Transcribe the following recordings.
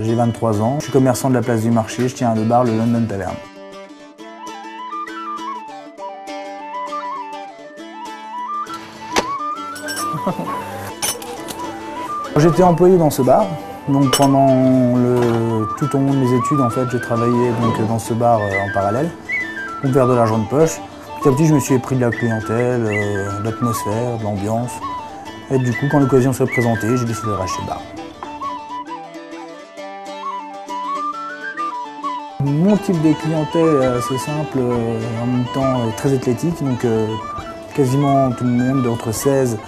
J'ai 23 ans, je suis commerçant de la place du marché, je tiens le bar, le London Tavern. J'étais employé dans ce bar, donc pendant tout au long de mes études, en fait, je travaillais donc dans ce bar en parallèle pour me faire de l'argent de poche. Petit à petit, je me suis épris de la clientèle, de l'atmosphère, de l'ambiance. Et du coup, quand l'occasion s'est présentée, j'ai décidé de racheter le bar. Mon type de clientèle est assez simple, en même temps très athlétique, donc quasiment tout le monde entre 16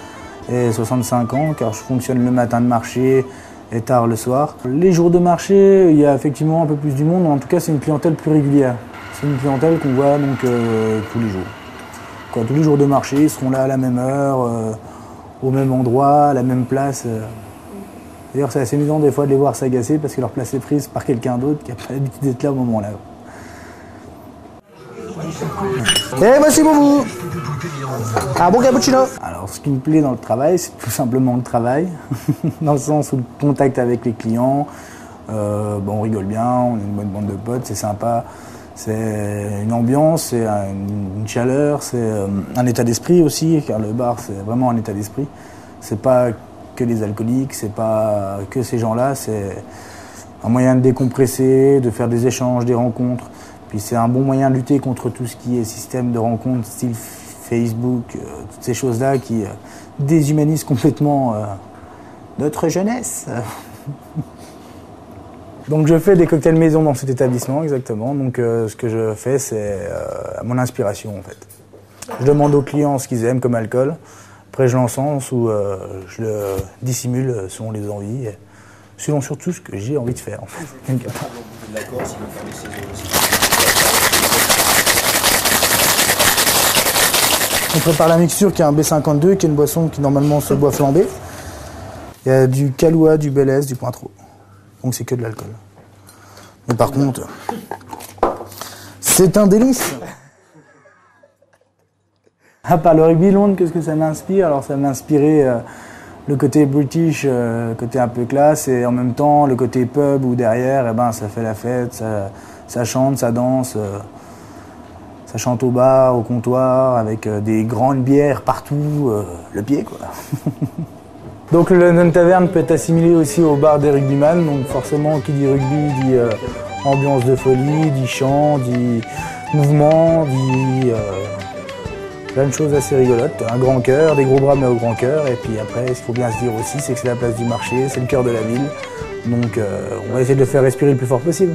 et 65 ans, car je fonctionne le matin de marché et tard le soir. Les jours de marché, il y a effectivement un peu plus du monde, en tout cas c'est une clientèle plus régulière. C'est une clientèle qu'on voit donc tous les jours. Tous les jours de marché, ils seront là à la même heure, au même endroit, à la même place. D'ailleurs, c'est assez amusant des fois de les voir s'agacer parce que leur place est prise par quelqu'un d'autre qui n'a pas l'habitude d'être là au moment-là. Et voici pour vous un bon cappuccino. Alors, ce qui me plaît dans le travail, c'est tout simplement le travail, dans le sens où le contact avec les clients, on rigole bien, on est une bonne bande de potes, c'est sympa. C'est une ambiance, c'est une chaleur, c'est un état d'esprit aussi, car le bar, c'est vraiment un état d'esprit. C'est pas que les alcooliques, c'est pas que ces gens-là, c'est un moyen de décompresser, de faire des échanges, des rencontres. Puis c'est un bon moyen de lutter contre tout ce qui est système de rencontres, style Facebook, toutes ces choses-là qui déshumanisent complètement notre jeunesse. Donc je fais des cocktails maison dans cet établissement, exactement. Donc ce que je fais, c'est à mon inspiration, en fait. Je demande aux clients ce qu'ils aiment comme alcool. Après, je l'encense ou je le dissimule selon les envies, selon surtout ce que j'ai envie de faire, en fait. On prépare la mixture qui est un B52, qui est une boisson qui normalement se boit flambée. Il y a du Kahlua, du Bellès, du Pointreau. Donc c'est que de l'alcool. Mais par contre, c'est un délice. À part le rugby Londres, qu'est-ce que ça m'inspire? Alors ça m'a inspiré le côté british, côté un peu classe, et en même temps le côté pub où derrière, ça fait la fête, ça chante, ça danse, ça chante au bar, au comptoir, avec des grandes bières partout, le pied quoi. Donc le London Tavern peut être assimilé aussi au bar des rugbyman, donc forcément qui dit rugby dit ambiance de folie, dit chant, dit mouvement, dit plein de choses assez rigolotes. Un grand cœur, des gros bras mais au grand cœur, et puis après ce qu'il faut bien se dire aussi c'est que c'est la place du marché, c'est le cœur de la ville, donc on va essayer de le faire respirer le plus fort possible.